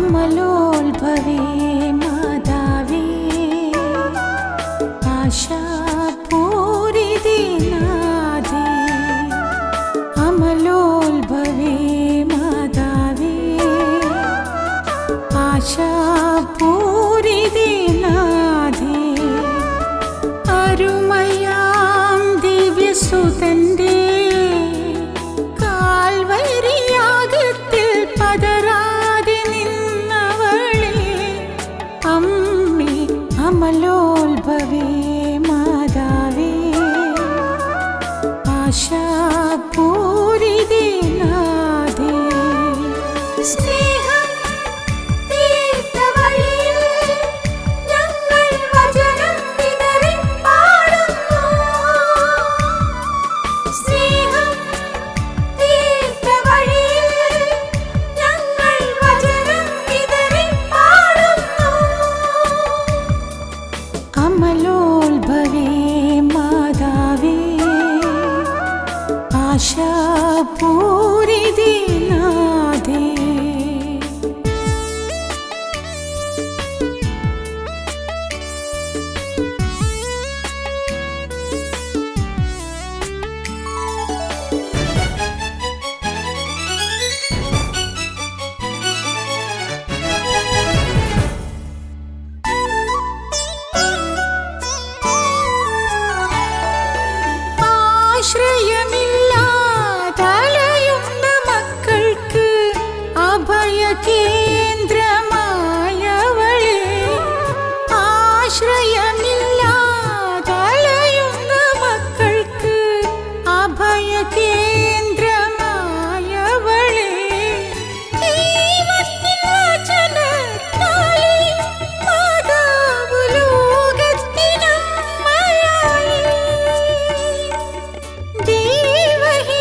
അമലോത്ഭവേ മാതാവേ ആശാപൂരിതേ നാഥേ അമലോത്ഭവേ മാതാവേ ആശാപൂരിതേ നാഥേ അരുമയാം ദിവ്യസുതന്റെ അമലോത്ഭവേ മാതാവേ ആശാപൂരിതേ നാഥേ സ്നേഹം തീർത്ത വഴിയിൽ ഞങ്ങൾ വചനം വിതറി പാടുന്നു സ്നേഹം തീർത്ത വഴിയിൽ ഞങ്ങൾ വചനം വിതറി പാടുന്നു അമലോത്ഭവേ മാതാവേ ആശാപൂരിതേ നാഥേ ആശ്രയമില്ലാതലയുന്ന മക്കൾക്ക് അഭയകേന്ദ്രമായവളേ ആശ്രയമില്ലാതലയുന്ന മക്കൾക്ക് അഭയകേന്ദ്രമായവളേ ദൈവത്തിൻ വചനത്താലേ മാതാവ് ലോകത്തിനമ്മയായി ദൈവഹിതത്തിനു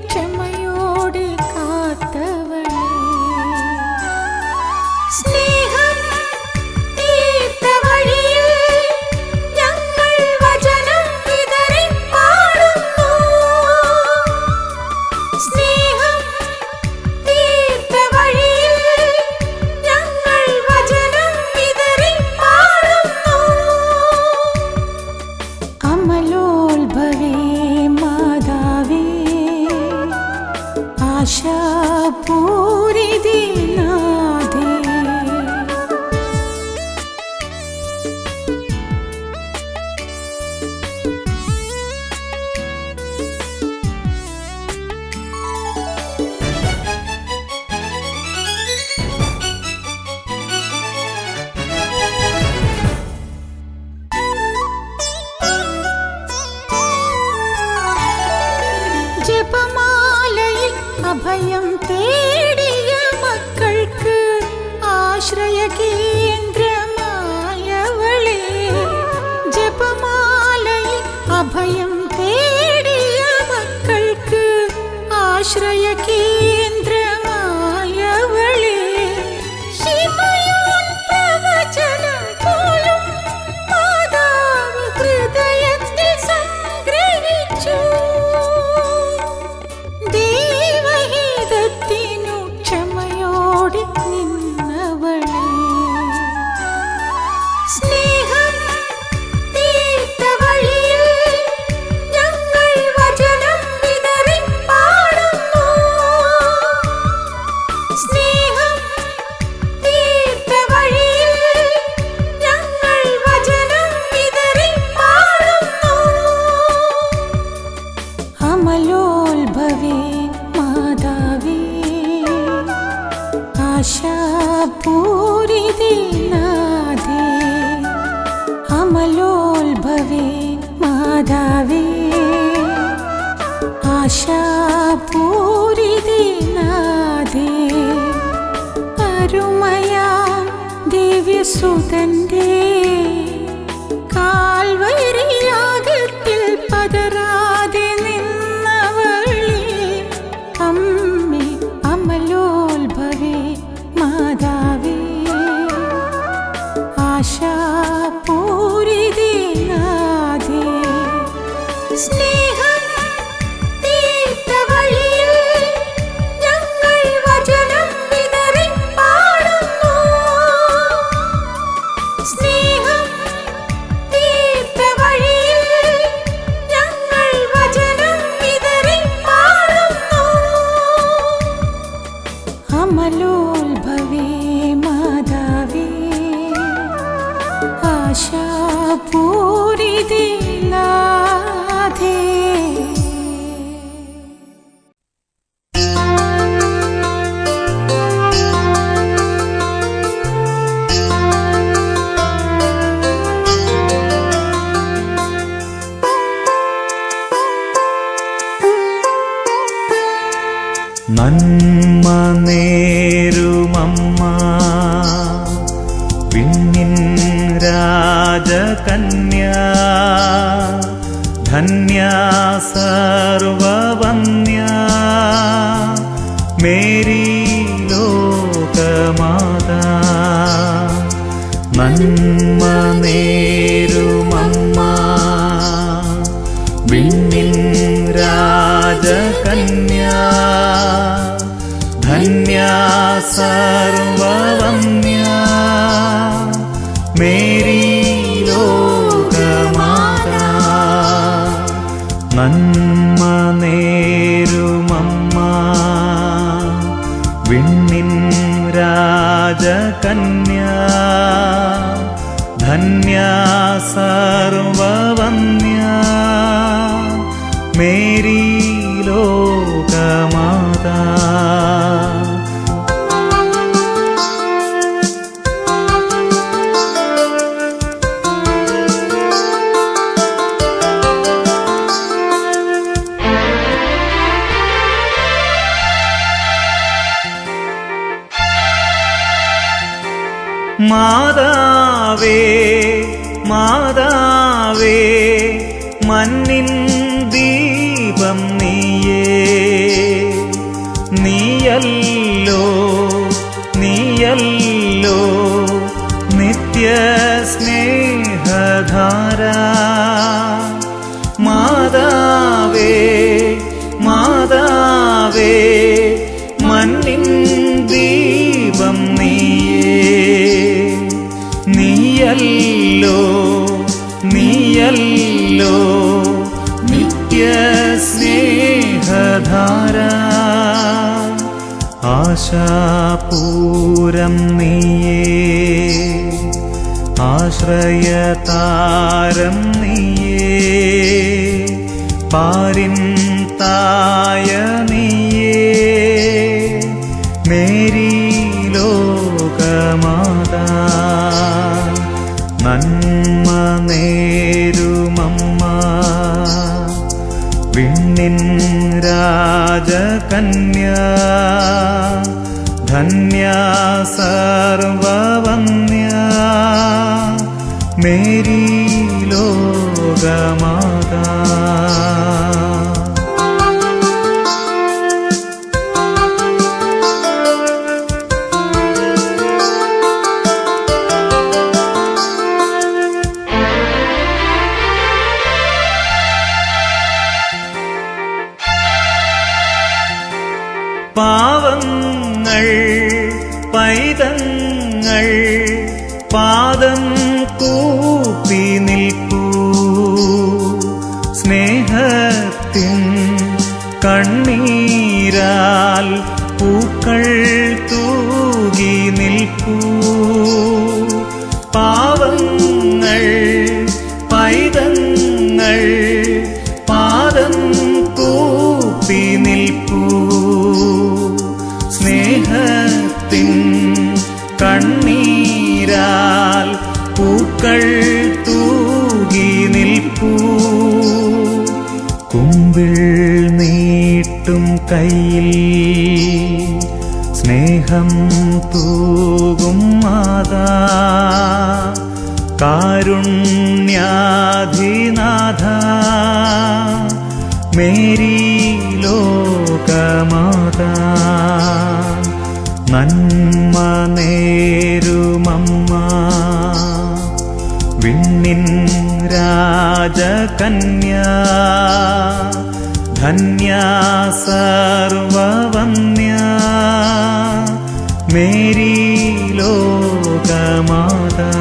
ക്ഷമയോടെ കാത്തവളേ സ്നേഹം തീർത്ത വഴിയിൽ ഞങ്ങൾ വചനം വിതറി പാടുന്നു സ്നേഹം തീർത്ത വഴിയിൽ ഞങ്ങൾ വചനം വിതറി പാടുന്നു അമലോത്ഭവേ മാതാവേ ആശാപൂരിതേ നാഥേ ജപമാലയിൽ അഭയം തേടിയ മക്കൾക്ക് ആശ്രയകേന്ദ്രമായവളേ ജപമാലയിൽ അഭയം തേടിയ മക്കൾക്ക് ആശ്രയകേന്ദ്രമായവളേ ശിമയോൻ പ്രവചനം പോലും മാതാവ് ഹൃദയത്തിൽ സംഗ്രഹിച്ചു ദൈവഹിതത്തിനു ക്ഷമയോടെ നിന്നവളേ സ്നേഹം തീർത്ത വഴിയിൽ ഞങ്ങൾ വചനം വിതറി പാടുന്നു സ്നേഹം തീർത്ത വഴിയിൽ ഞങ്ങൾ വചനം വിതറി പാടുന്നു അമലോത്ഭവേ മാതാവേ ആശാപൂരിതേ നാഥേ അമലോത്ഭവേ മാതാവേ ആശാപൂരിതേ നാഥേ അരുമയാം ദിവ്യസുതന്റെ കാൽവരിയാഗത്തിൽ പതറാതെ നിന്നവളേ അമ്മേ അമലോത്ഭവേ മാതാവേ ആശാപൂരിതേ നാഥേ സ്നേഹം തീർത്ത വഴിയിൽ ഞങ്ങൾ വചനം വിതറി പാടുന്നു അമലോത്ഭവേ മാതാവേ ആശാപൂരിതേ നാഥേ. നന്മ നേരുമമ്മ വിണ്ണിൻ രാജകന്യ ധന്യ സർവവന്യ മേരി ലോകമാതാ. നന്മ നേരുമമ്മ വിണ്ണിൻ രാജകന്യ ധന്യ സർവവന്യ മേരി ലോകമാതാ. നന്മ നേരുമമ്മ വിണ്ണിൻ രാജകന്യ ധന്യ സർവവന്യ മേരി ലോകമാതാ. മാതാവേ മാതാവേ മന്നിൻ ദീപം നീയേ. നീയല്ലോ നീയല്ലോ നിത്യ സ്നേഹധാര. മാതാവേ മാതാവേ മന്നിൻ ദീപം നീയേ. നീയല്ലോ നീയല്ലോ നിത്യ സ്നേഹധാര. ആശാപൂരം നീയേ ആശ്രയതാരം നീയേ. പാരിൻ തായ നീയേ മേരി ലോകമാതാ. നന്മ നേരുമമ്മ വിണ്ണിൻ രാജകന്യ ധന്യ സർവവന്യ മേരി ലോകമാതാ. പാവങ്ങൾ പൈതങ്ങൾ പാദം കൂപ്പി നിൽപ്പൂ. സ്നേഹത്തിൻ കണ്ണീരാൽ പൂക്കൾ തൂകി നിൽപ്പൂ. പാവങ്ങൾ പൈതങ്ങൾ പാദം കൂപ്പി നിൽപ്പൂ. സ്നേഹത്തിൻ കണ്ണീരാൽ പൂക്കൾ തൂകി നിൽപ്പൂ. കുമ്പിൾ നീട്ടും കയ്യിൽ സ്നേഹം തൂകും മാതാ. കാരുണ്യാധിനാഥ മേരി ലോകമാതാ. നന്മ നേരുമമ്മ വിണ്ണിൻ രാജകന്യ ധന്യ സർവവന്യ മേരി ലോകമാതാ.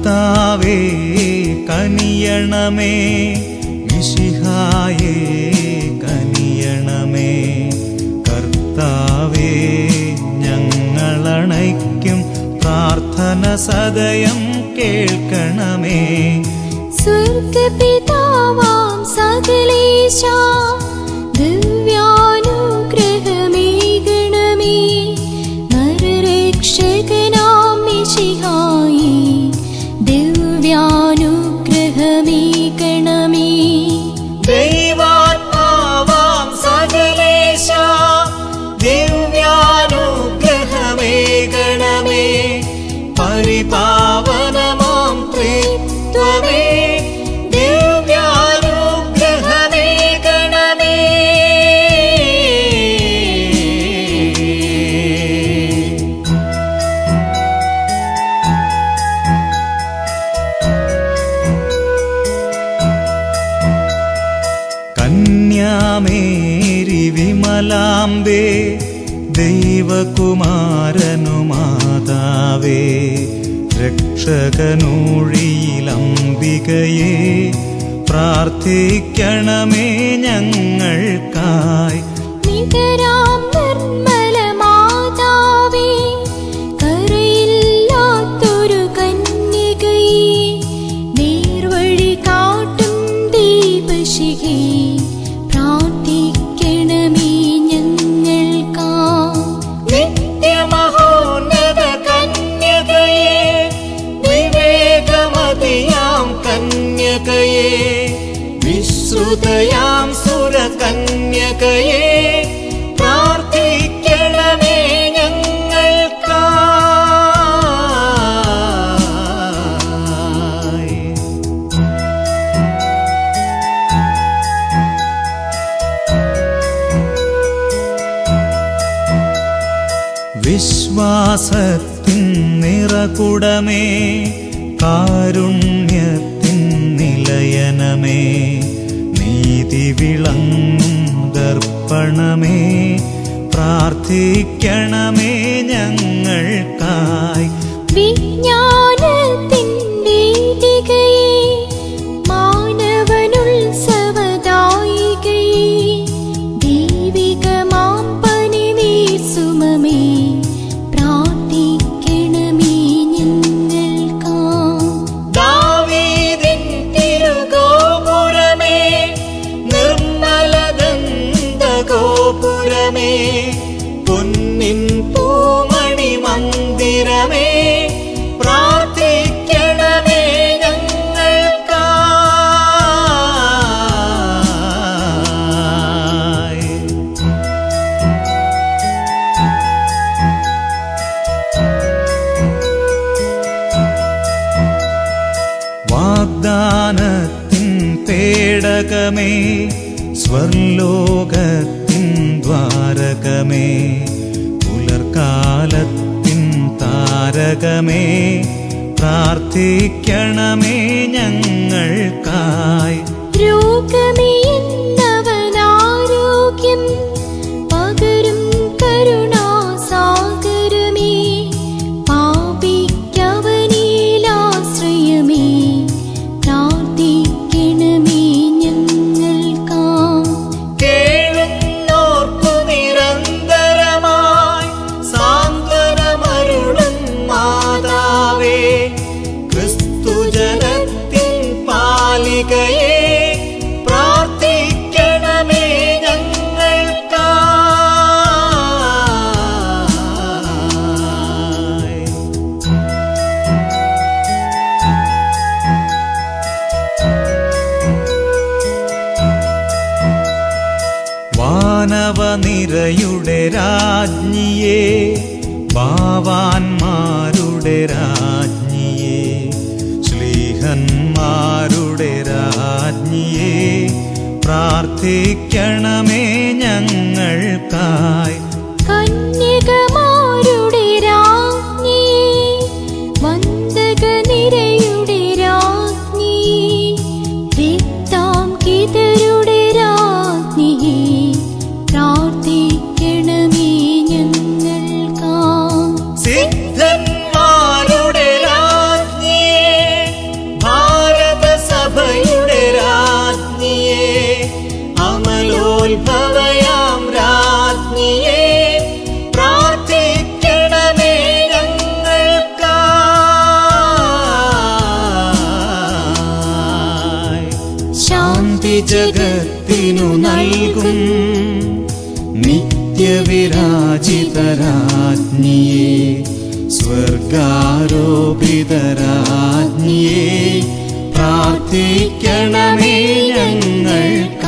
കർത്താവേ കനിയണമേ, മിശിഹായേ കനിയണമേ. കർത്താവേ ഞങ്ങളണയ്ക്കും പ്രാർത്ഥന സദയം കേൾക്കണമേ. സ്വർഗപിതാവാം സകലേശാ ദിവ്യാനുഗ്രഹമേകണമേ. നരരക്ഷകനാം മിശിഹായേ ദിവ്യാനുഗ്രഹമേകണമേ. ദൈവാത്മാവാം സകലേശാ ദിവ്യാനുഗ്രഹമേകണമേ. പരിപാവനമാം ത്രിത്വമേ ദിവ്യാനുഗ്രഹമേകണമേ. കന്യാമേരി വിമലാംബേ ദൈവകുമാരനു മാതാവേ. രക്ഷകനൂഴിയിലംബികയെ പ്രാർത്ഥിക്കണമേ ഞങ്ങൾക്കായി. നികരാം നിർമ്മല മാതാവേ, കരയില്ലാത്തൊരു കന്യകയെ, നേർവഴി കാട്ടും ദീപശിഖേ, പ്രാർത്ഥിക്കണമേ ഞങ്ങൾക്കായി. നിത്യമഹോന്നത കന്യകയെ, വിവേകമതിയാം കന്യകയെ, വിശ്രുതയാം സുരകന്യകയെ, പ്രാർത്ഥിക്കണമേ ഞങ്ങൾക്കായി. വിശ്വാസത്തിൻ നിറകുടമേ, കാരുണ്യത്തിൻ നിലയനമേ, നീതി വിളങ്ങും ദർപ്പണമേ, പ്രാർത്ഥിക്കണമേ ഞങ്ങൾക്കായി. വിജ്ഞാനത്തിൻ വേദികയെ, മാനവനുത്സവദായികയെ, ദൈവികമാം പനിനീർസുമമേ, പ്രാർത്ഥിക്കണമേ ഞങ്ങൾക്കായി. ദാവീദിൻ തിരുഗോപുരമേ, നിർമ്മലദന്തഗോപുരമേ, പൊന്നിൻ പൂമണി മന്ദിരമേ, പ്രാർത്ഥിക്കണമേ ഞങ്ങൾക്കായി. വാഗ്ദാനത്തിൻ പേടകമേ, സ്വർലോകത്തിൻ ദ്വാരകമേ, പുലർക്കാലത്തിൻ താരകമേ, പ്രാർത്ഥിക്കണമേ ഞങ്ങൾക്കായി. രോഗമേയെന്നവനാരോഗ്യം പകരും കരുണാസാഗരമേ, പാപിക്കവനിലാശ്രയമേ, പ്രാർത്ഥിക്കണമേ ഞങ്ങൾക്കായി. കേഴുന്നോർക്കു നിരന്തരമായി സാന്ത്വനമരുളും മാതാവേ, ക്രിസ്തുജനത്തിൻ പാലികയെ, പ്രാർത്ഥിക്കണമേ ഞങ്ങൾക്കായി. വാനവനിരയുടെ രാജ്ഞിയേ, ഭാവാന്മാരുടെ രാജ്ഞിയേ, ശ്ലീഹന്മാരുടെ രാജ്ഞിയേ, പ്രാർത്ഥിക്കണമേ ഞങ്ങൾക്കായി. കന്യകമാരുടെ രാജ്ഞിയേ, വന്ദകനിരയുടെ രാജ്ഞിയേ, രക്താംകിതരുടെ രാജ്ഞിയേ, പ്രാർത്ഥിക്കണമേ ഞങ്ങൾക്കായി. സിദ്ധന്മാരുടെ രാജ്ഞിയേ, ജഗത്തിനു നൽകും നിത്യവിരാജിതരാജ്ഞിയേ സ്വർഗാരോപിതരാജ്ഞിയേ പ്രാർത്ഥിക്കണമേ ഞങ്ങൾക്കായി.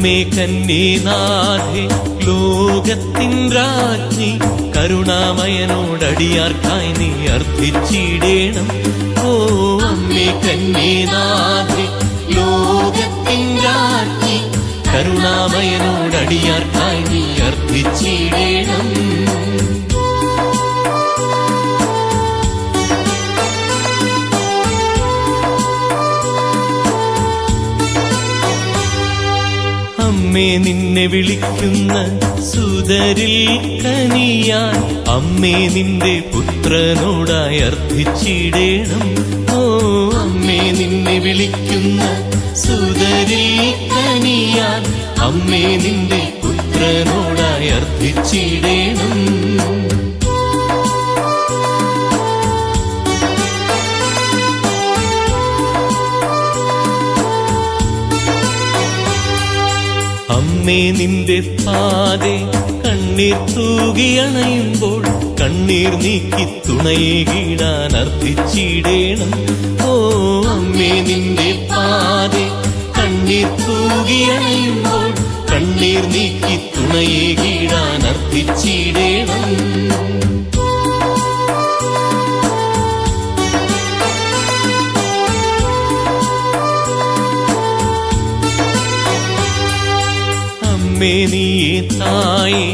അമ്മേ കന്യനാഥേ ലോകത്തിൻ രാജ്ഞി കരുണാമയനോടടിയാർക്കായി നീ അർത്ഥിച്ചിടേണം. ഓ അമ്മേ കന്യനാഥേ ലോകത്തിൻ രാജ്ഞി കരുണാമയനോടടിയാർക്കായി നീ അർത്ഥിച്ചിടേണം. അമ്മേ നിന്നെ വിളിക്കുന്ന സുതരിൽ കനിയാൻ അമ്മേ നിന്റെ പുത്രനോടായി അർത്ഥിച്ചിടേണം. ഓ അമ്മേ നിന്നെ വിളിക്കുന്ന സുതരിൽ കനിയാൻ അമ്മേ നിന്റെ പുത്രനോടായി അർത്ഥിച്ചിടേണം. അമ്മേ നിന്റെ പാതെ കണ്ണീർ തൂകിയണയുമ്പോൾ കണ്ണീർ നീക്കി തുണയേകിടാൻ അർത്ഥിച്ചിടേണം. ഓ അമ്മേ നിന്റെ പാതെ കണ്ണീർ തൂകിയണയുമ്പോൾ കണ്ണീർ നീക്കി തുണയേകിടാൻ അർത്ഥിച്ചിടേണം. അമ്മേ നീയേ തായേ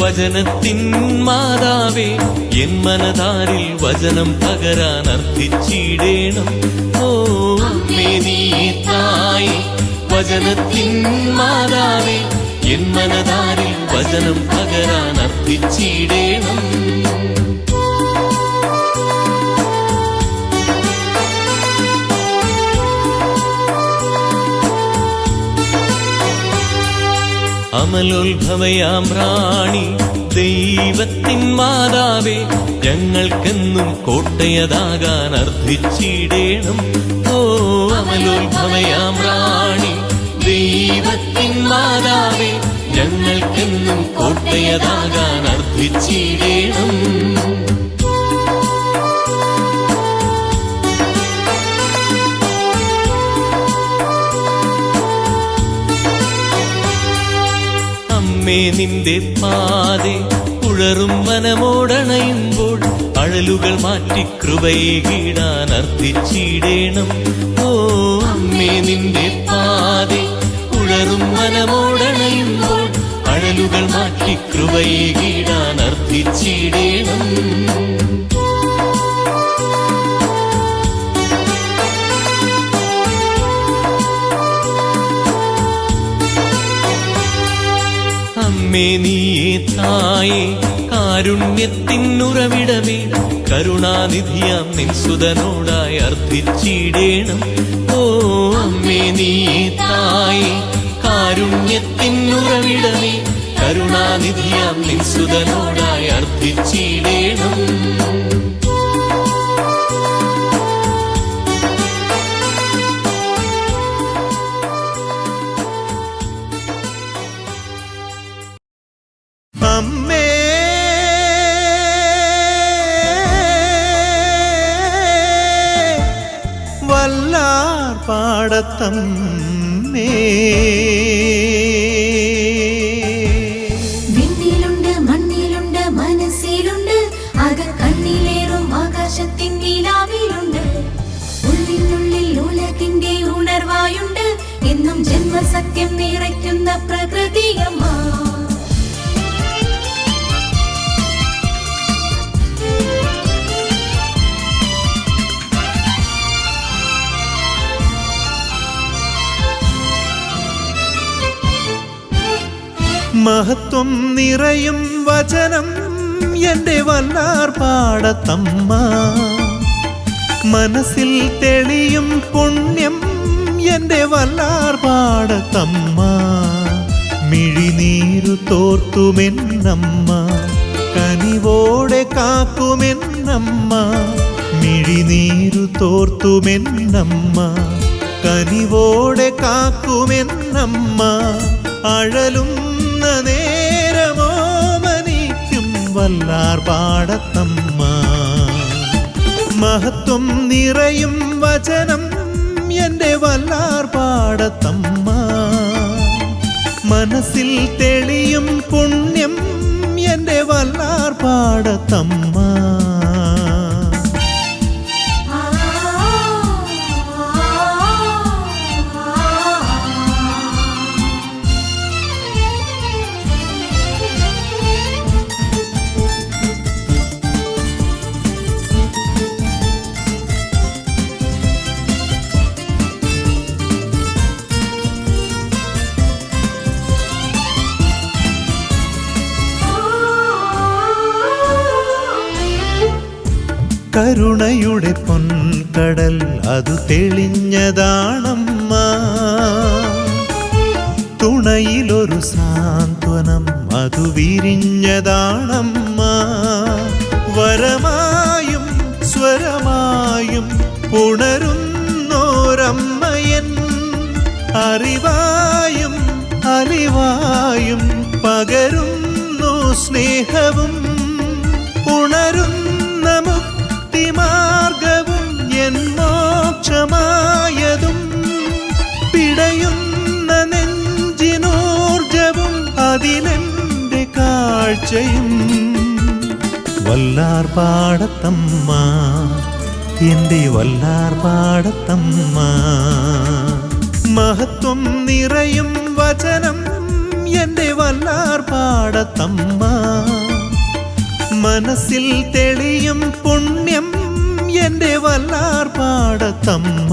വചനത്തിൻ മാതാവേ എൻ മനതാരിൽ വചനം പകരാൻ അർത്ഥിച്ചിടേണം. ഓ അമ്മേ നീയേ തായേ വചനത്തിൻ മാതാവേ എൻ മനതാരിൽ വചനം പകരാൻ അർത്ഥിച്ചിടേണം. അമലോത്ഭവയാം റാണി ദൈവത്തിൻ മാതാവേ ഞങ്ങൾക്കെന്നും കോട്ടയതാകാൻ അർത്ഥിച്ചിടേണം. ഓ അമലോത്ഭവയാം റാണി ദൈവത്തിൻ മാതാവേ ഞങ്ങൾക്കെന്നും കോട്ടയതാകാൻ അർത്ഥിച്ചിടേണം. അമ്മേ നിന്റെ പാതെ ഉഴറും വനമോടണയുമ്പോൾ അഴലുകൾ മാറ്റി കൃപയേകിടാൻ അർത്ഥിച്ചിടേണം. ഓ അമ്മേ നിന്റെ പാതെ ഉഴറും വനമോടണയുമ്പോൾ അഴലുകൾ മാറ്റി കൃപയേകിടാൻ അർത്ഥിച്ചിടേണം. അമ്മേ നീയേ തായേ കാരുണ്യത്തിനുറവിടമേ കരുണാനിധിയാം നിൻ സുതനോടായി അർത്ഥിച്ചിടേണം. ഓ അമ്മേ നീയേ തായേ കാരുണ്യത്തിനുറവിടമേ കരുണാനിധിയാം നിൻ സുതനോടായി അർത്ഥിച്ചിടേണം. അമ്മേ വല്ലാർ പാടത്തമ്മേ വിണ്ണിലുണ്ട് മണ്ണിലുണ്ട് മനസ്സിലുണ്ട് അകക്കണ്ണിലേറും ആകാശത്തിൻ നിലാവിലുണ്ട് ഉള്ളിനുള്ളിൽ ഉലകിന്റെ ഉണർവായുണ്ട് എന്നും ജന്മസത്യം നിറയ്ക്കുന്ന പ്രകൃതിയമ്മ. മഹത്വം നിറയും വചനം എന്റെ വല്ലാർ പാടത്തമ്മ മനസ്സിൽ തെളിയും പുണ്യം എന്റെ വല്ലാർ പാടത്തമ്മ മിഴിനീരു തോർത്തുമെന്നമ്മ കനിവോടെ കാക്കുമെന്നമ്മ മിഴിനീരു തോർത്തുമെന്നമ്മ കനിവോടെ കാക്കുമെന്നമ്മ അഴലുന്ന നേരമോ മനിക്കും വല്ലാർ പാടത്തമ്മ മഹത്വം നിറയും വചനം എന്റെ വല്ലാർ പാടത്തമ്മ കരുണയുടെ പൊൻകടൽ അതു തെളിഞ്ഞതാണമ്മ. തുണയിലൊരു സാന്ത്വനം അതു വിരിഞ്ഞതാണമ്മ. വരമായും സ്വരമായും ഉണരുന്നോരമ്മയൻ, അറിവായും അലിവായും പകരുന്നു സ്നേഹവും. ഉണരുന്ന മുക്തിമാർഗവും എൻ മോക്ഷമായതും, പിടയുന്ന നെഞ്ചിനോർജവും അതിലെന്റെ കാഴ്ചയും. വല്ലാർ പാടത്തമ്മ, എന്റെ വല്ലാർ പാടത്തമ്മ. മഹത്വം നിറയും വചനം എന്റെ വല്ലാർ പാടത്തമ്മ. മനസ്സിൽ തെളിയും പുണ്യം എന്റെ വല്ലാർ പാടത്തമ്മ.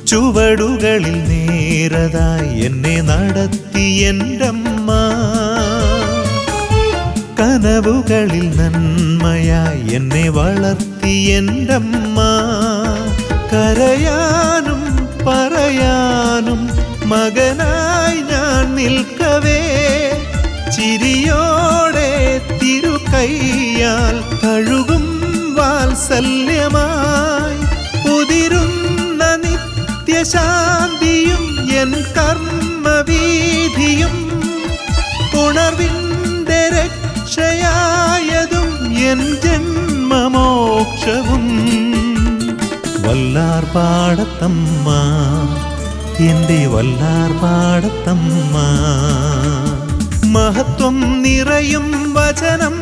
ചുവടുകളിൽ നേരതായി എന്നെ നടത്തി എന്റമ്മ. കനവുകളിൽ നന്മയായി എന്നെ വളർത്തി എന്റമ്മ. കരയാനും പറയാനും മകനായി ഞാൻ നിൽക്കവേ, ചിരിയോടെ തിരുകൈയാൽ കഴുകും വാത്സല്യമായി. ഉതിരുന്ന നിത്യശാന്തിയും എൻ കർമ്മവീതിയും, ഉണർവിൻ്റെ രക്ഷയായതും എൻ ജന്മമോക്ഷവും. വല്ലാർ പാടത്തമ്മ, എന്റെ വല്ലാർ പാടത്തമ്മ. മഹത്വം നിറയും വചനം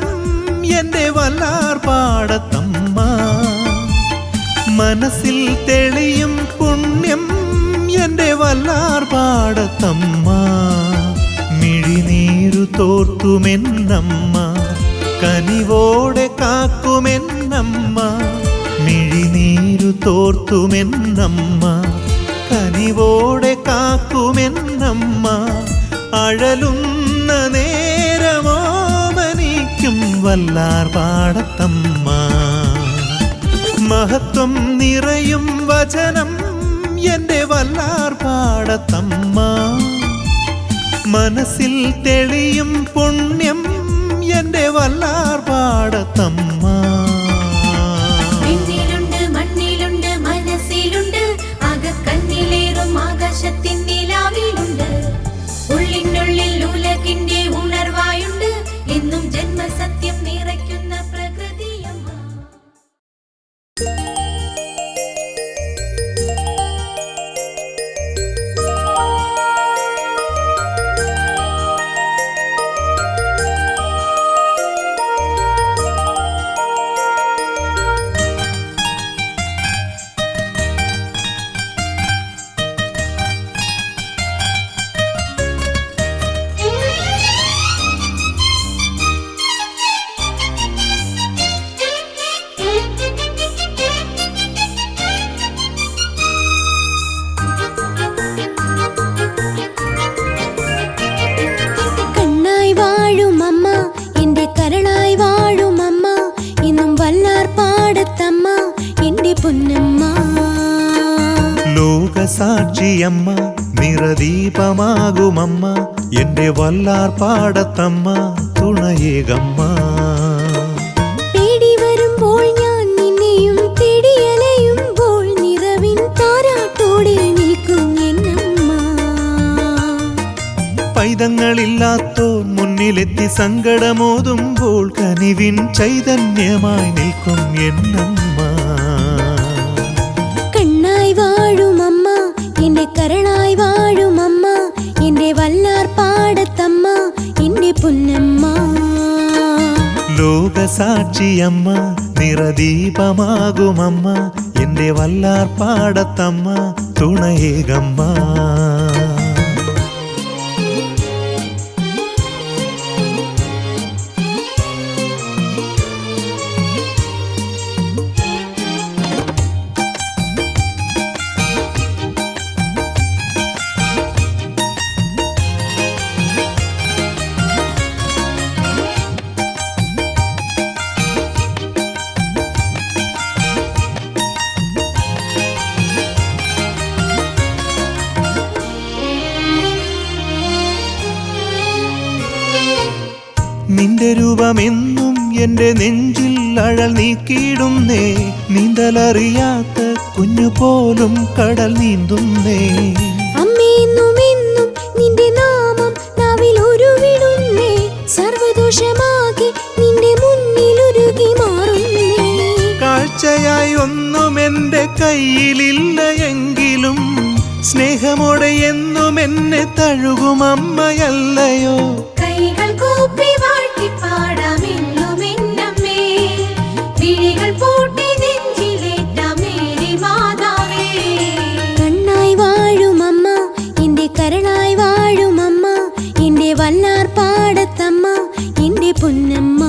എന്റെ വല്ലാർ പാടത്തമ്മ. മനസ്സിൽ തെളിയും പുണ്യം എന്റെ വല്ലാർ പാടത്തമ്മ. മിഴിനീരു തോർത്തുമെന്നമ്മ, കനിവോടെ കാക്കുമെന്നമ്മ. മിഴിനീരു തോർത്തുമെന്നമ്മ, കനിവോടെ കാക്കുമെന്നമ്മ. അഴലുന്ന നേരമോമനിക്കും വല്ലാർ പാടത്തമ്മ. മഹത്വം നിറയും വചനം എന്റെ വല്ലാർ പാടത്തമ്മ. മനസ്സിൽ തെളിയും പുണ്യം എന്റെ വല്ലാർ പാടത്തമ്മ. വിണ്ണിലുണ്ട് മണ്ണിലുണ്ട് മനസ്സിലുണ്ട്, അകക്കണ്ണിലേറും ആകാശത്തിൻ നിലാവിലുണ്ട്. ഉള്ളിനുള്ളിൽ ഉലകിന്റെ ഉണർവായുണ്ട്, എന്നും ജന്മസത്യം നിറയ്ക്കുന്ന പ്രകൃതിയമ്മ. ലോകസാക്ഷിയമ്മ, നിറദീപമാകുമമ്മ, എന്റെ വല്ലാർ പാടത്തമ്മ, തുണയേകമ്മ. തേടി വരുമ്പോൾ ഞാൻ നിന്നെയും തേടിയലയുമ്പോൾ നിറവിൻ താരാട്ടോടെ നിൽക്കും എന്നമ്മ. പൈതങ്ങളില്ലാത്തോർ മുന്നിലെത്തി സങ്കടമോതുമ്പോൾ കനിവിൻ ചൈതന്യമായി നിൽക്കും എന്നമ്മ. കണ്ണായി വാഴുമമ്മ, എന്റെ കരളായി വാഴുമമ്മ, എന്റെ വല്ലാർ പാടത്തമ്മ, എന്റെ പൊന്നമ്മ. ലോകസാക്ഷിയമ്മ നിറദീപമാകുമമ്മ എന്റെ വല്ലാർപാടത്തമ്മ തുണയേകമ്മ. നിന്റെ രൂപമെന്നും എന്റെ നെഞ്ചിൽ അഴൽ നീക്കിയിടുന്നേ, നീന്തലറിയാത്ത കുഞ്ഞു പോലും കടൽ നീന്തുന്നേ. അമ്മയെന്നുമെന്നും നിന്റെ നാമം നാവിൽ ഉരുവിടുന്നേ, സർവദോഷമാകെ നിന്റെ മുന്നിൽ ഉരുകി മാറുന്നേ. കാഴ്ചയായി ഒന്നും എന്റെ കയ്യിലില്ല എങ്കിലും സ്നേഹമോടെ എന്നും എന്നെ തഴുകും അമ്മയല്ലയോ. കൈകൾ കൂപ്പി വാഴ്ത്തി പാടാമെന്നുമെന്നമ്മേ, വിഴികൾ പൂട്ടി നെഞ്ചിലേറ്റാം മേരി മാതാവേ. കണ്ണായി വാഴുമമ്മ എന്റെ കരളായി വാഴുമമ്മ, എന്റെ വല്ലാർപാടത്തമ്മ എന്റെ പൊന്നമ്മ.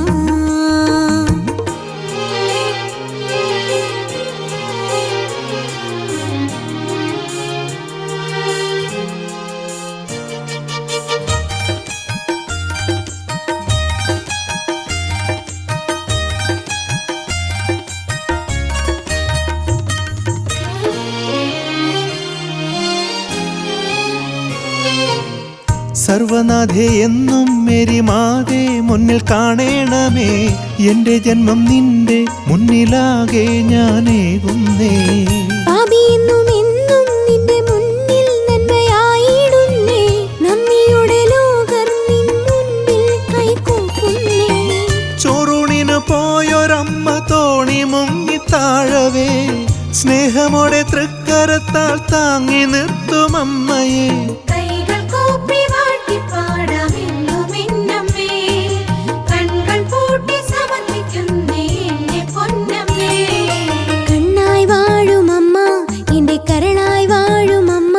സർവനാഥേ എന്നും മേരി മാതേ മുന്നിൽ കാണേണമേ, എന്റെ ജന്മം നിന്റെ മുന്നിലാകെ ഞാനേകുന്നേ. പാപിയെന്നുമെന്നും നിന്റെ മുന്നിൽ നന്മയായിടുന്നേ, നന്ദിയുടെ ലോകർ നിൻ മുൻപിൽ കൈകൂപ്പുന്നേ. ചോറൂണിന് പോയൊരമ്മ തോണി മുങ്ങി താഴവേ, സ്നേഹമോടെ തൃക്കരത്താൽ താങ്ങി നിർത്തും അമ്മയെ. കൈകൾ കൂപ്പി വാഴ്ത്തി പാടാമെന്നുമെന്നമ്മേ, കൺകൾ പൂട്ടി സമർപ്പിക്കുന്നേ എന്റെ പൊന്നമ്മേ. കണ്ണായി വാഴുമമ്മ എന്റെ കരളായി വാഴുമമ്മ,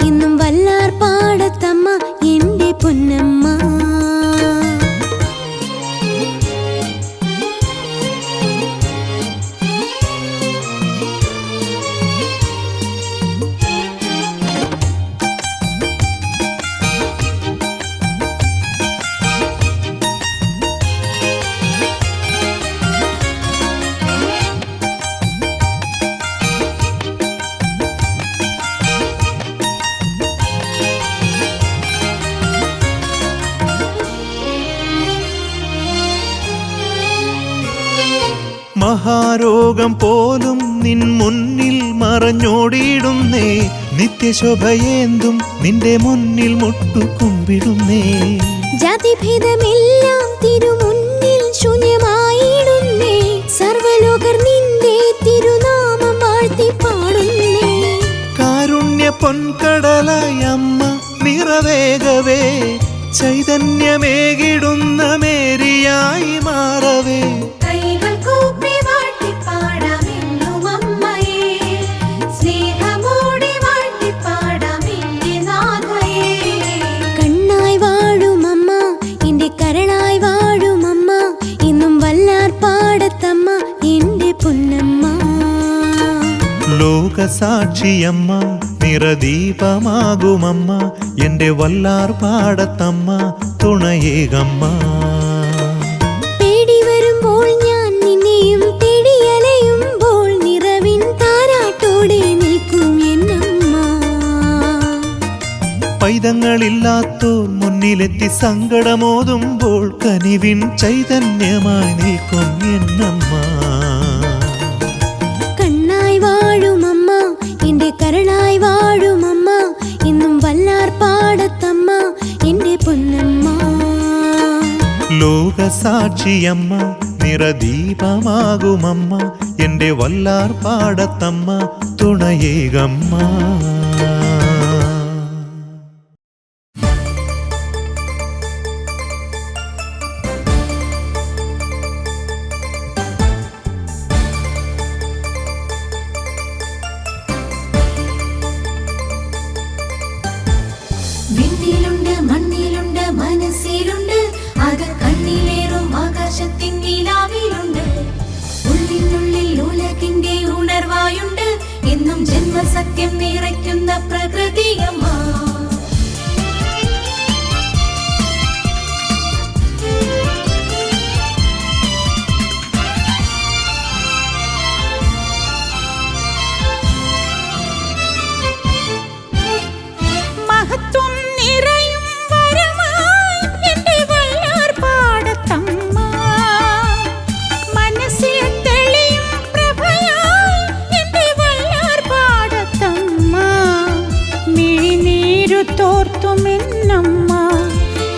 എന്നും വല്ലാർപാടത്തമ്മ എന്റെ പൊന്നമ്മ. മഹാരോഗം പോലും നിൻ മുന്നിൽ മറഞ്ഞോടിയിടുന്നേ, നിത്യശോഭയേന്തും നിന്റെ മുന്നിൽ മുട്ടുകുമ്പിടുന്നേ. ജാതിഭേദമെല്ലാം തിരുമുന്നിൽ ശൂന്യമായിടുന്നേ, സർവലോകർ നിന്റെ തിരുനാമം വാഴ്ത്തി പാടുന്നേ. കാരുണ്യ പൊൻകടലായി അമ്മ നിറവേഗവേ, ചൈതന്യമേകിടുന്ന മേരിയായി മാറവേ. കൈകൾ കൂപ്പി വാഴ്ത്തി പാടാമെന്നും അമ്മയെ, സ്നേഹമോടെ വാഴ്ത്തി പാടാം എന്റെ നാഥയെ. കണ്ണായി വാഴുമമ്മ എന്റെ കരളായി വാഴുമമ്മ, എന്നും വല്ലാർപാടത്തമ്മ എന്റെ പൊന്നമ്മ. ലോകസാക്ഷിയമ്മ നിറദീപമാകുമമ്മ എന്റെ വല്ലാർപാടത്തമ്മ തുണയേകമ്മ. പേടി വരുമ്പോൾ ഞാൻ നിന്നെയും തേടിയലയുമ്പോൾ നിറവിൻ താരാട്ടോടെ നിൽക്കും എന്നമ്മ. പൈതങ്ങളില്ലാത്തോർ മുന്നിലെത്തി സങ്കടമോതുമ്പോൾ കനിവിൻ ചൈതന്യമായി നിൽക്കും എന്നമ്മ. കണ്ണായി വാഴുമമ്മ എന്റെ കരളായി വാഴുമമ്മ, എന്നും വല്ലാർപാടത്തമ്മ എന്റെ പൊന്നമ്മ. ലോകസാക്ഷിയമ്മ നിറദീപമാകുമമ്മ എന്റെ വല്ലാർപാടത്തമ്മ തുണയേകമ്മ. എന്നും ജന്മസത്യം നിറയ്ക്കുന്ന പ്രകൃതിയമ്മ. മഹത്വം നിറയും വരമായി എൻ്റെ വല്ലാർ പാടത്തമ്മ. മനസ്സിൽ തെളിയും പ്രഭയായി എൻ്റെ വല്ലാർ പാടത്തമ്മ. മിഴിനീരു തോർത്തുമെന്നമ്മ,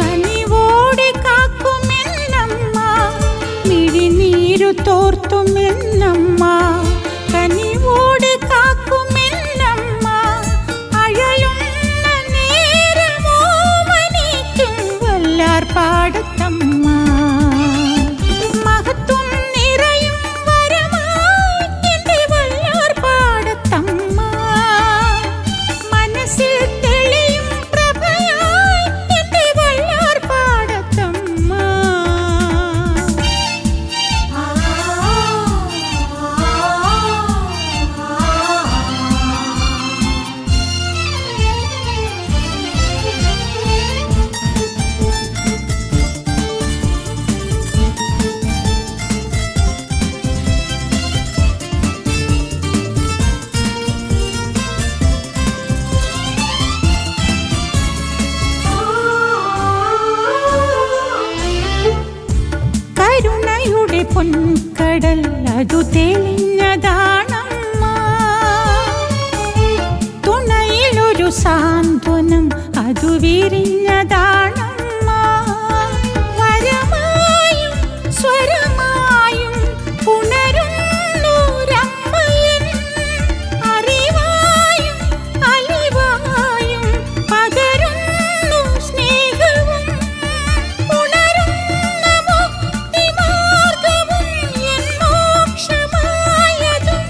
കനിവോടെ കാക്കുമെന്നമ്മ. മിഴിനീരു തോർത്തുമെന്നമ്മ, കനിവോടെ കാക്കുമെന്നമ്മ. അഴലുന്ന നേരമോ മനിക്കും വല്ലാർ പാടത്തമ്മ. മഹത്വം നിറയും വരമായി എൻ്റെ വല്ലാർ പാടത്തമ്മ. മനസ്സിൽ തെളിയും പ്രഭയായി എൻ്റെ വല്ലാർ പാടത്തമ്മ. കരുണയുടെ പൊൻകടൽ അതു തെളിഞ്ഞതാണമ്മ. തുണയിലൊരു സാന്ത്വനം അതു വിരിഞ്ഞതാണമ്മ. വരമായും സ്വരമായും ഉണരുന്നൊരമ്മയൻ. അറിവായും അലിവായും പകരുന്നു സ്നേഹവും. ഉണരുന്ന മുക്തിമാർഗവും എൻ മോക്ഷമായതും.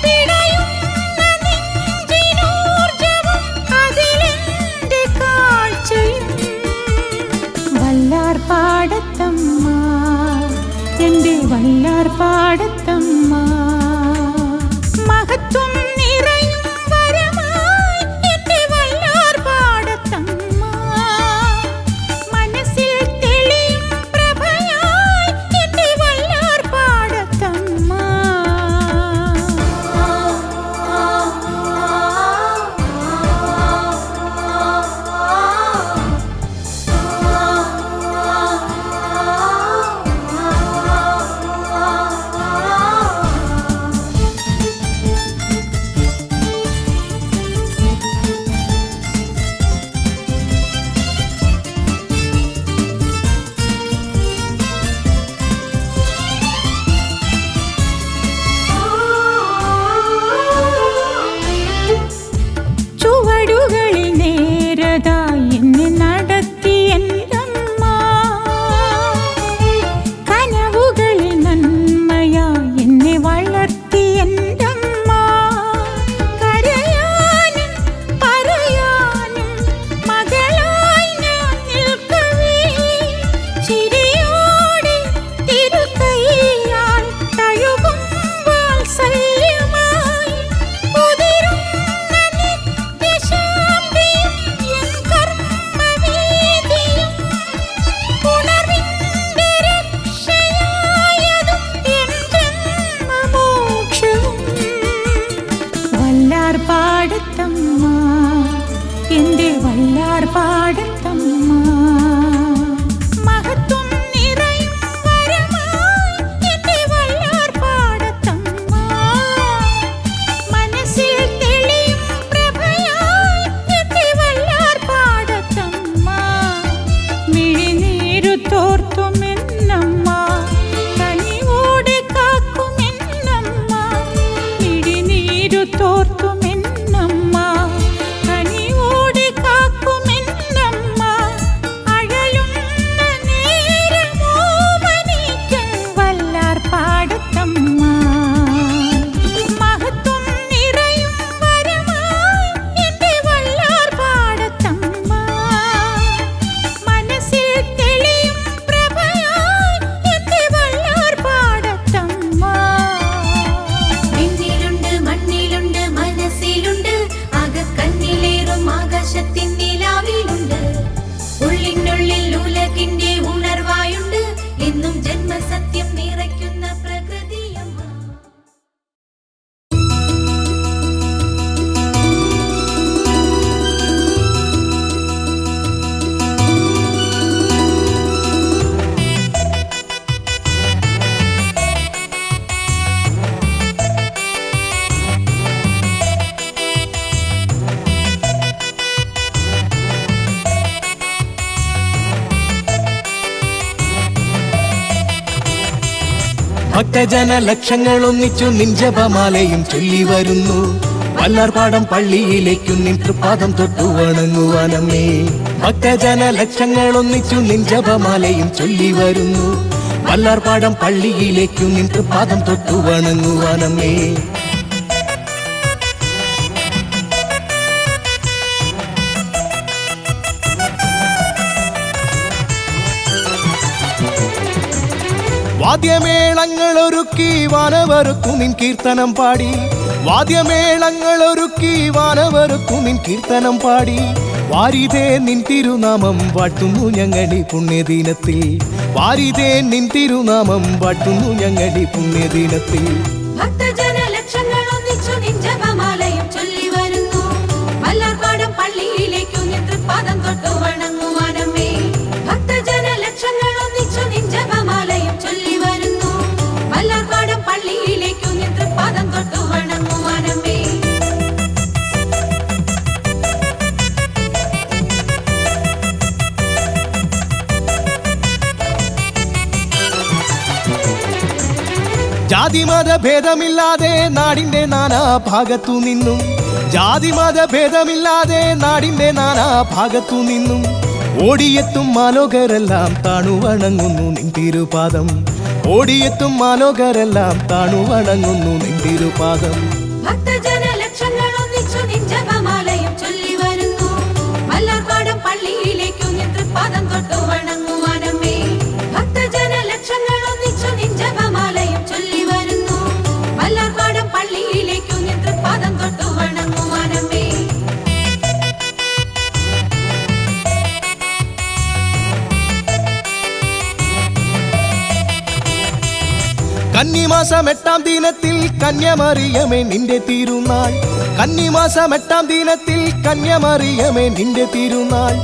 പിടയുന്ന നെഞ്ചിനൂർജവും അതിലെന്റെ കാഴ്ചയും. വല്ലാർ പാടത്തമ്മ, എൻ്റെ വല്ലാർ പാടത്തമ്മ. മഹത്വം നിറയും വരമായി എൻ്റെ വല്ലാർ പാടത്തമ്മ. മനസ്സിൽ തെളിയും പ്രഭയായി എൻ്റെ വല്ലാർ പാടത്തമ്മ. ഭക്തജന ലക്ഷങ്ങൾ ഒന്നിച്ചു നിൻ ജപമാലയും ചൊല്ലി വരുന്നു. വല്ലാർപാടം പള്ളിയിലേക്കു നിൻ തൃപ്പാദം തൊട്ടു വണങ്ങുവാനമ്മേ. ഭക്തജന ലക്ഷങ്ങൾ ഒന്നിച്ചു നിൻ ജപമാലയും ചൊല്ലി വരുന്നു. വല്ലാർപാടം പള്ളിയിലേക്കു നിൻ തൃപ്പാദം തൊട്ടു വണങ്ങുവാനമ്മേ. വാദ്യമേളങ്ങൾ ഒരുക്കി വാനവരുത്തു നിൻ കീർത്തനം പാടി. വാദ്യമേളങ്ങൾ ഒരുക്കി വാനവരുത്തു നിൻ കീർത്തനം പാടി. വാരിതേ നിൻ തിരുനാമം വാഴ്ത്തുന്നു ഞങ്ങളി പുണ്യദിനത്തിൽ. വാരിതേ നിൻ തിരുനാമം വാഴ്ത്തുന്നു ഞങ്ങളി പുണ്യദിനത്തിൽ. ഭക്തജന ലക്ഷങ്ങൾ ഒന്നിച്ചു നിൻ ജപമാലയും ചൊല്ലി വരുന്നു. വല്ലാർപാടം പള്ളിയിലേക്കു നിൻ തൃപ്പാദം തൊട്ടു വണങ്ങുവാനമ്മേ. ഭക്തജന ലക്ഷങ്ങൾ ഒന്നിച്ചു നിൻ ജപമാലയും ചൊല്ലി വരുന്നു. വല്ലാർപാടം പള്ളിയിലേക്കു നിൻ തൃപ്പാദം തൊട്ടു വണങ്ങുവാനമ്മേ. ജാതിമത ഭേദമില്ലാതെ നാടിന്റെ നാനാ ഭാഗത്തു നിന്നും. ജാതിമത ഭേദമില്ലാതെ നാടിന്റെ നാനാ ഭാഗത്തു നിന്നും ഓടിയെത്തും മാലോകരെല്ലാം താണു വണങ്ങുന്നു നിൻ തിരുപാദം. ഓടിയെത്തും മാലോകരെല്ലാം താണു വണങ്ങുന്നു നിൻ തിരുപാദം. ഭക്തജന ലക്ഷങ്ങൾ ഒന്നിച്ചു നിൻ ജപമാലയും ചൊല്ലി വരുന്നു. വല്ലാർപാടം പള്ളിയിലേക്കു നിൻ തൃപ്പാദം തൊട്ടു വണങ്ങുവാനമ്മേ. ഭക്തജന ലക്ഷങ്ങൾ ഒന്നിച്ചു നിൻ ജപമാലയും ചൊല്ലി വരുന്നു. വല്ലാർപാടം പള്ളിയിലേക്കു നിൻ തൃപ്പാദം തൊട്ടു വണങ്ങുവാനമ്മേ. കന്നിമാസം 8-ാം ദിനത്തിൽ കന്യമറിയമേ നിന്റെ തിരുനാൾ. കന്നിമാസം 8-ാം ദിനത്തിൽ കന്യമറിയമേ നിന്റെ തിരുനാൾ.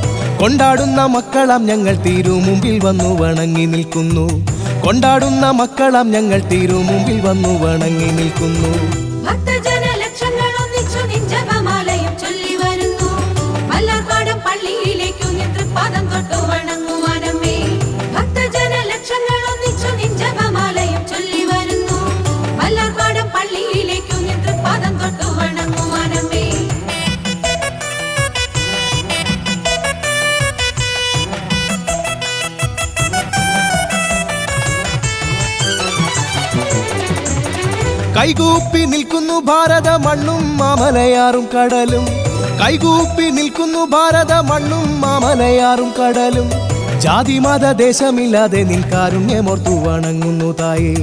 കൊണ്ടാടുന്ന മക്കളാം ഞങ്ങൾ തിരുമുമ്പിൽ വന്നു വണങ്ങി നിൽക്കുന്നു. കൊണ്ടാടുന്ന മക്കളാം ഞങ്ങൾ തിരുമുമ്പിൽ വന്നു വണങ്ങി നിൽക്കുന്നു. ഭക്തജന ലക്ഷങ്ങൾ ഒന്നിച്ചു നിൻ ജപമാലയും ചൊല്ലി വരുന്നു. വല്ലാർപാടം പള്ളിയിലേക്കു നിൻ തൃപ്പാദം തൊട്ടു വണങ്ങുവാനമ്മേ. ഭക്തജന ലക്ഷങ്ങൾ ഒന്നിച്ചു നിൻ ജപമാലയും ചൊല്ലി വരുന്നു. വല്ലാർപാടം പള്ളിയിലേക്കു നിൻ തൃപ്പാദം തൊട്ടു വണങ്ങുവാനമ്മേ. കൈകൂപ്പി നിൽക്കുന്നു ഭാരത മണ്ണും മാമലയാറും കടലും. കൈകൂപ്പി നിൽക്കുന്നു ഭാരത മണ്ണും മാമലയാറും കടലും. ജാതിമത ദേശമില്ലാതെ നിൻ കാരുണ്യമോർത്തു വണങ്ങുന്നു തായേ.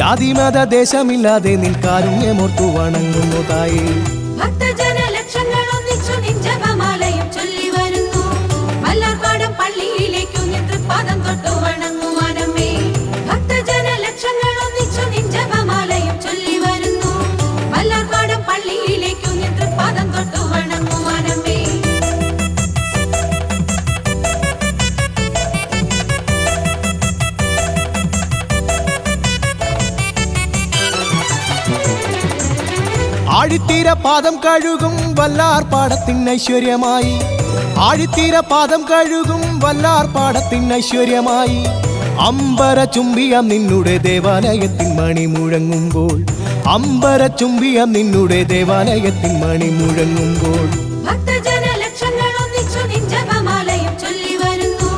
ജാതിമത ദേശമില്ലാതെ നിൻ കാരുണ്യമോർത്തു വണങ്ങുന്നു തായേ. ഭക്തജന ലക്ഷങ്ങൾ ഒന്നിച്ചു നിൻ ജപമാലയും ചൊല്ലി വരുന്നു. വല്ലാർപാടം പള്ളിയിലേക്കു നിൻ തൃപ്പാദം തൊട്ടു വണങ്ങുവാനമ്മേ. ഭക്തജന ലക്ഷങ്ങൾ ഒന്നിച്ചു നിൻ ജപമാലയും ചൊല്ലി വരുന്നു. വല്ലാർപാടം പള്ളിയിലേക്കു നിൻ തൃപ്പാദം തൊട്ടു വണങ്ങുവാനമ്മേ. ആഴിത്തീര പാദം കഴുകും വല്ലാർപാടത്തിൻ ഐശ്വര്യമായി. ആഴിത്തീര പാദം കഴുകും വല്ലാർപാടത്തിൻ ഐശ്വര്യമായി. അമ്പര ചുംബിയം നിന്നുടെ ദേവാലയത്തിൻ മണി മുഴങ്ങുമ്പോൾ. അമ്പര ചുംബിയം നിന്നുടെ ദേവാലയത്തിൻ മണി മുഴങ്ങുമ്പോൾ. ഭക്തജന ലക്ഷങ്ങൾ ഒന്നിച്ചു നിൻ ജപമാലയും ചൊല്ലി വരുന്നു.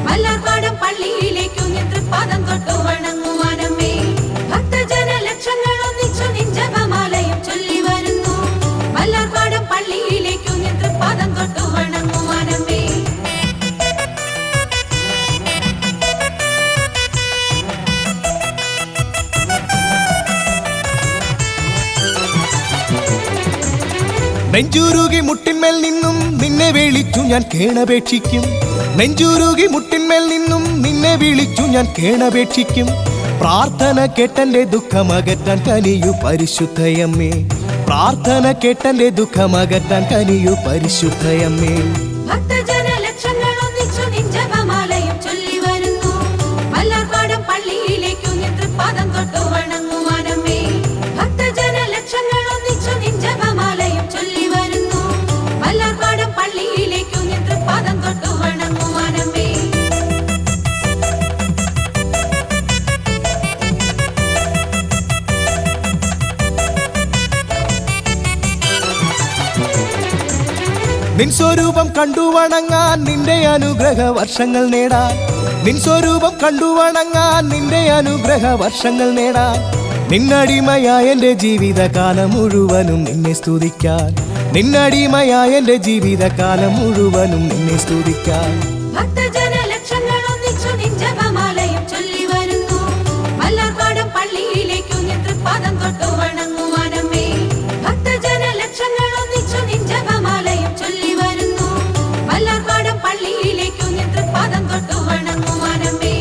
വല്ലാർപാടം പള്ളിയിലേക്കു നിൻ തൃപ്പാദം തൊട്ടു വണങ്ങുവാനമ്മേ. ഭക്തജന ലക്ഷങ്ങൾ ഒന്നിച്ചു നിൻ ജപമാലയും ചൊല്ലി വരുന്നു. വല്ലാർപാടം പള്ളിയിലേക്കു നിൻ തൃപ്പാദം തൊട്ടു വണങ്ങുവാനമ്മേ. നെഞ്ചുരുകി മുട്ടിന്മേൽ നിന്നും നിന്നെ വിളിച്ചു ഞാൻ കേണപേക്ഷിക്കും. നെഞ്ചുരുകി മുട്ടിന്മേൽ നിന്നും നിന്നെ വിളിച്ചു ഞാൻ കേണപേക്ഷിക്കും. പ്രാർത്ഥന കേട്ടന്റെ ദുഃഖമകറ്റാൻ കനിയു പരിശുദ്ധയമ്മേ. പ്രാർത്ഥന കേട്ടന്റെ ദുഃഖമകറ്റാൻ കനിയു പരിശുദ്ധയമ്മേ. ഭക്തജന ലക്ഷങ്ങൾ ഒന്നിച്ചു നിൻ ജപമാലയും ചൊല്ലി വരുന്നു. വല്ലാർപാടം പള്ളിയിലേക്കു നിൻ തൃപ്പാദം തൊട്ടു വണങ്ങുവാനമ്മേ. ഭക്തജന ലക്ഷങ്ങൾ ഒന്നിച്ചു നിൻ ജപമാലയും ചൊല്ലി വരുന്നു. വല്ലാർപാടം പള്ളിയിലേക്കു നിൻ തൃപ്പാദം തൊട്ടു വണങ്ങുവാനമ്മേ. നിൻ സ്വരൂപം കണ്ടു വണങ്ങാൻ നിന്റെ അനുഗ്രഹ വർഷങ്ങൾ നേടാൻ നിൻ സ്വരൂപം കണ്ടു വണങ്ങാൻ നിന്റെ അനുഗ്രഹ വർഷങ്ങൾ നേടാൻ നിന്നടിമയായ എൻ്റെ ജീവിതകാലം മുഴുവനും നിന്നെ സ്തുതിക്കാൻ നിന്നടിമയായ എൻ്റെ ജീവിതകാലം മുഴുവനും നിന്നെ സ്തുതിക്കാൻ ഭക്തജന ലക്ഷങ്ങൾ ഒന്നിച്ചു നിൻ ജപമാലയും ചൊല്ലി വരുന്നു വല്ലാർപാടം പള്ളിയിലേക്കു നിൻ തൃപ്പാദം തൊട്ടു വണങ്ങുവാനമ്മേ ഭക്തജന ലക്ഷങ്ങൾ ഒന്നിച്ചു നിൻ ജപമാലയും ചൊല്ലി വരുന്നു വല്ലാർപാടം പള്ളിയിലേക്കു നിൻ തൃപ്പാദം തൊട്ടു വണങ്ങുവാനമ്മേ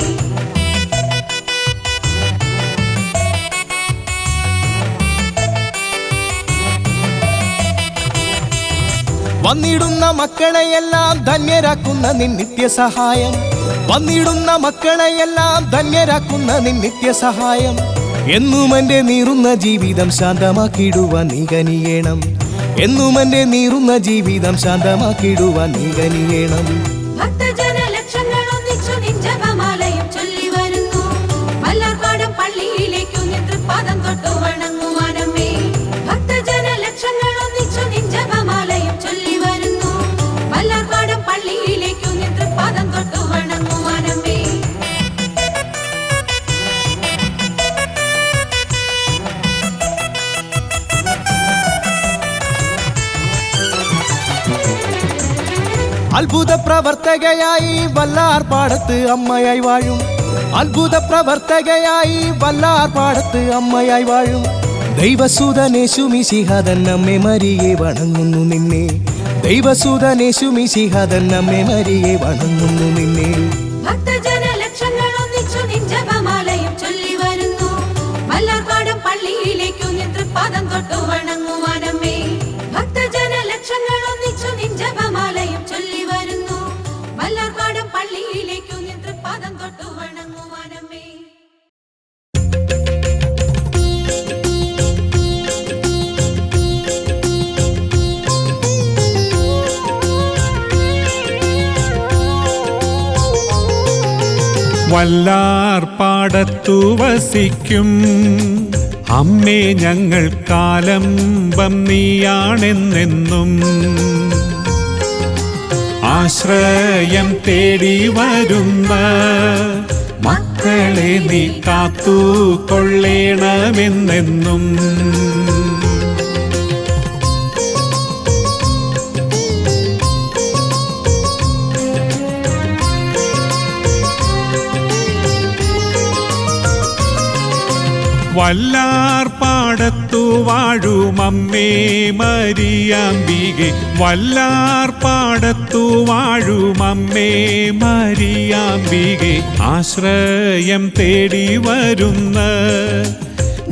വന്നിടുന്ന മക്കളെയെല്ലാം ധന്യരാക്കുന്ന നിൻ നിത്യസഹായം വന്നിടുന്ന മക്കളെയെല്ലാം ധന്യരാക്കുന്ന നിൻ നിത്യസഹായം എന്നും എൻ്റെ നീറുന്ന ജീവിതം ശാന്തമാക്കിടുവാൻ നീ കനിയേണം എന്നും എൻ്റെ നീറുന്ന ജീവിതം ശാന്തമാക്കിടുവാൻ നീ കനിയേണം ഭക്തജന ലക്ഷങ്ങൾ ഒന്നിച്ചു നിൻ ജപമാലയും ചൊല്ലി വരുന്നു വല്ലാർപാടം പള്ളിയിലേക്കു നിൻ തൃപ്പാദം തൊട്ടു വണങ്ങുവാനമ്മേ ഭക്തജന ലക്ഷങ്ങൾ ഒന്നിച്ചു നിൻ ജപമാലയും ചൊല്ലി വരുന്നു വല്ലാർപാടം പള്ളിയിലേക്കു നിൻ തൃപ്പാദം തൊട്ടു വണങ്ങുവാനമ്മേ അത്ഭുത പ്രവർത്തകയായി വല്ലാർപാടത്ത് അമ്മയായി വാഴും അത്ഭുത പ്രവർത്തകയായി വല്ലാർപാടത്ത് അമ്മയായി വാഴും ദൈവസൂതനേശുമിശിഹാതൻ നമ്മെ മരിയെ വണങ്ങുന്നു നിന്നെ ദൈവസൂതനേശുമിശിഹാതൻ നമ്മെ മരിയെ വണങ്ങുന്നു നിന്നെ ഭക്തജന ലക്ഷങ്ങൾ ഒന്നിച്ചു നിൻ ജപമാലയും ചൊല്ലി വരുന്നു വല്ലാർപാടം പള്ളിയിലേക്കു നിൻ തൃപ്പാദം തൊട്ടു വണങ്ങുവാനമ്മേ ഭക്തജന ലക്ഷങ്ങൾ ഒന്നിച്ചു നിൻ ജപമാലയും ചൊല്ലി വരുന്നു വല്ലാർപാടം പള്ളിയിലേക്കു നിൻ തൃപ്പാദം തൊട്ടു വണങ്ങുവാനമ്മേ വല്ലാർപാടത്തു വസിക്കും അമ്മേ ഞങ്ങൾ കാലംബം നീയാണെന്നെന്നും ആശ്രയം തേടി വരുന്ന മക്കളെ നീ കാത്തു കൊള്ളേണമെന്നെന്നും വല്ലാർപാടത്തു വാഴുമമ്മേ മരിയാമ്പികെ വല്ലാർപാടത്തു വാഴുമമ്മേ മരിയാമ്പികെ ആശ്രയം തേടി വരുന്ന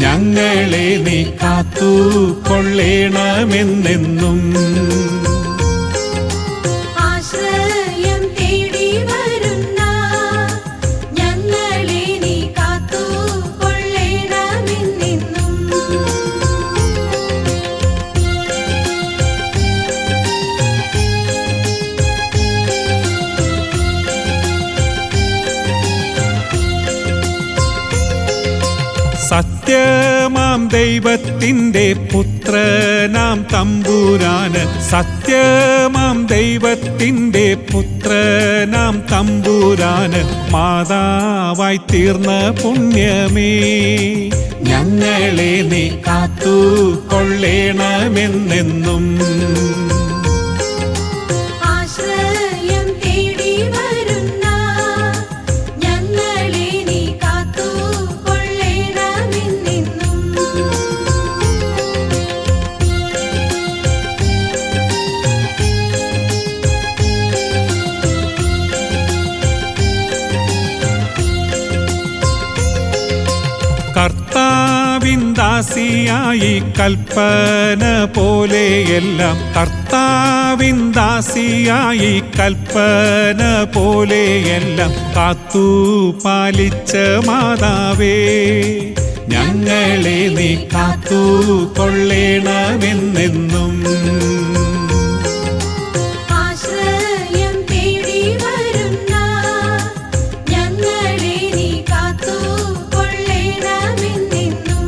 ഞങ്ങളെ നീ കാത്തു കൊള്ളേണമെന്നെന്നും ആശ്രയം തേടി വരുന്ന ഞങ്ങളെ നീ കാത്തു കൊള്ളേണമെന്നെന്നും സത്യമാം ദൈവത്തിൻ്റെ പുത്രനാം തമ്പുരാന് സത്യമാം ദൈവത്തിൻ്റെ പുത്രനാം തമ്പുരാന് മാതാവായി തീർന്ന പുണ്യമേ ഞങ്ങളെ നീ കാത്തു കൊള്ളേണമെന്നെന്നും ആശ്രയം തേടി വരുന്ന ഞങ്ങളെ നീ കാത്തു കൊള്ളേണമെന്നെന്നും കർത്താവിന്ദാസിയായി കൽപ്പന പോലെയെല്ലാം കർത്താവിന്ദാസിയായി കൽപ്പന പോലെയെല്ലാം കാത്തു പാലിച്ച മാതാവേ ഞങ്ങളെ നീ കാത്തു കൊള്ളേണമെന്നെന്നും ആശ്രയം തേടി വരുന്ന ഞങ്ങളെ നീ കാത്തു കൊള്ളേണമെന്നെന്നും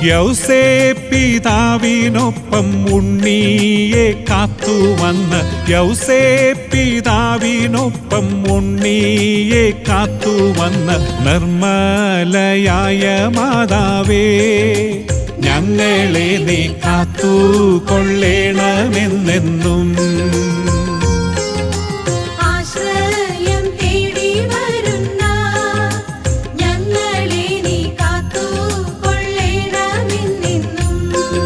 യൗസേ പിതാവിനൊപ്പം ഉണ്ണിയെ കാത്തുവന്ന് യൗസേ പിതാവിനൊപ്പം ഉണ്ണിയെ കാത്തുവന്ന് നിർമ്മലയായ മാതാവേ ഞങ്ങളെ നീ കാത്തുകൊള്ളേണമെന്നെന്നും. ആശ്രയം തേടി വരുന്ന ഞങ്ങളെ നീ കാത്തുകൊള്ളേണമെന്നെന്നും.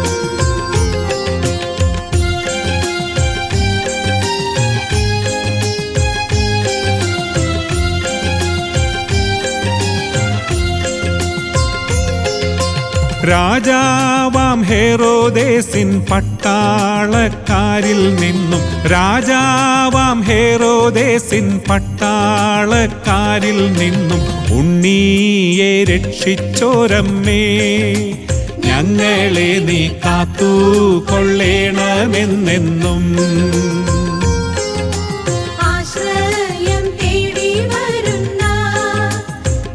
രാജാവാം ഹെരോദേസിൻ പട്ടാളക്കാരിൽ നിന്നും രാജാവാം ഹെരോദേസിൻ പട്ടാളക്കാരിൽ നിന്നും ഉണ്ണിയെ രക്ഷിച്ചോരമ്മേ ഞങ്ങളെ നീ കാത്തുകൊള്ളേണമെന്നെന്നും. ആശ്രയം തേടി വരുന്ന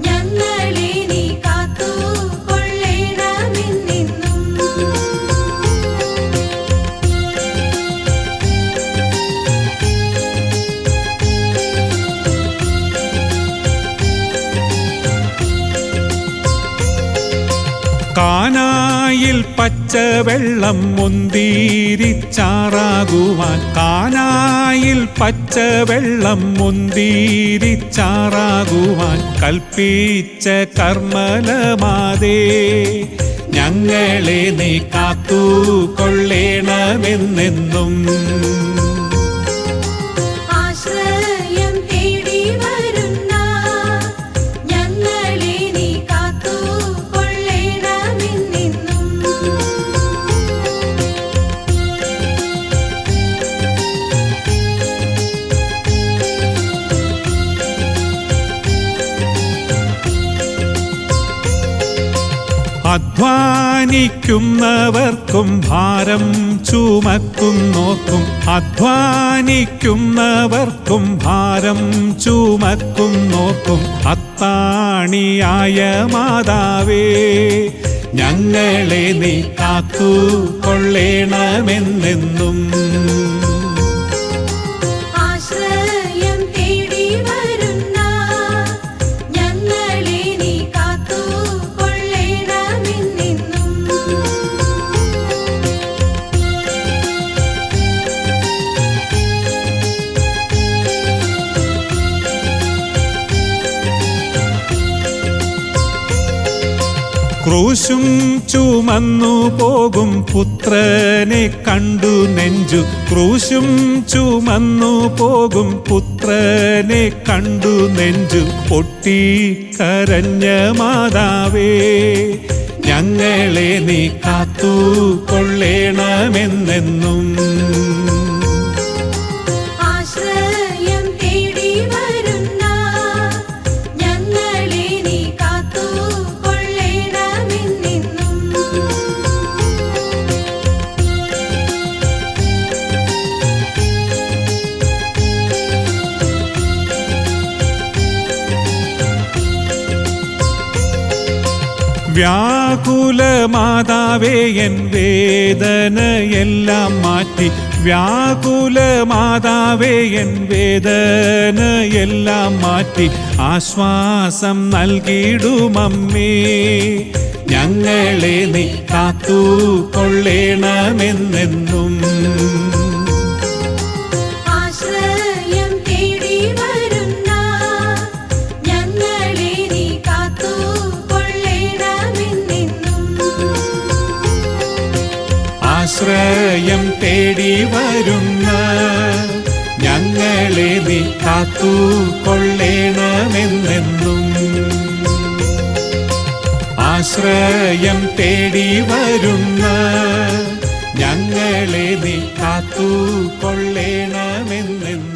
ഞങ്ങളെ നീ കാത്തുകൊള്ളേണമെന്നെന്നും. കാനായിൽ പച്ചവെള്ളം മുന്തിരിച്ചാറാകുവാൻ കാനായിൽ പച്ചവെള്ളം മുന്തിരിച്ചാറാകുവാൻ കൽപ്പിച്ച കർമ്മലമാതേ ഞങ്ങളെ നീ കാത്തുകൊള്ളേണമെന്നെന്നും. ആശ്രയം തേടി വരുന്ന ഞങ്ങളെ നീ കാത്തുകൊള്ളേണമെന്നെന്നും. അധ്വാനിക്കുന്നവർക്കും ഭാരം ചുമക്കുന്നോർക്കും അധ്വാനിക്കുന്നവർക്കും ഭാരം ചുമക്കുന്നോർക്കും അത്താണിയായ മാതാവേ ഞങ്ങളെ നീ കാത്തുകൊള്ളേണമെന്നെന്നും. ആശ്രയം തേടി വരുന്ന ഞങ്ങളെ നീ കാത്തുകൊള്ളേണമെന്നെന്നും. ക്രൂശും ചുമന്നു പോകും പുത്രനെ കണ്ടു നെഞ്ചു ക്രൂശും ചുമന്നു പോകും പുത്രനെ കണ്ടു നെഞ്ചു പൊട്ടിക്കരഞ്ഞ മാതാവേ ഞങ്ങളെ നീ കാത്തുകൊള്ളേണമെന്നെന്നും. ആശ്രയം തേടി വരുന്ന ഞങ്ങളെ നീ കാത്തുകൊള്ളേണമെന്നെന്നും. വ്യാകുല മാതാവേ എൻ വേദനയെല്ലാം മാറ്റി വ്യാകുല മാതാവേ എൻ വേദനയെല്ലാം മാറ്റി ആശ്വാസം നൽകിടുമമ്മേ ഞങ്ങളെ നീ കാത്തുകൊള്ളേണമെന്നെന്നും. ആശ്രയം തേടി വരുന്ന ഞങ്ങളെ നീ കാത്തുകൊള്ളേണമെന്നെന്നും. ആശ്രയം തേടി വരുന്ന ഞങ്ങളെ നീ കാത്തുകൊള്ളേണമെന്നെന്നും. ആശ്രയം തേടി വരുന്ന ഞങ്ങളെ നീ കാത്തുകൊള്ളേണമെന്നെന്നും.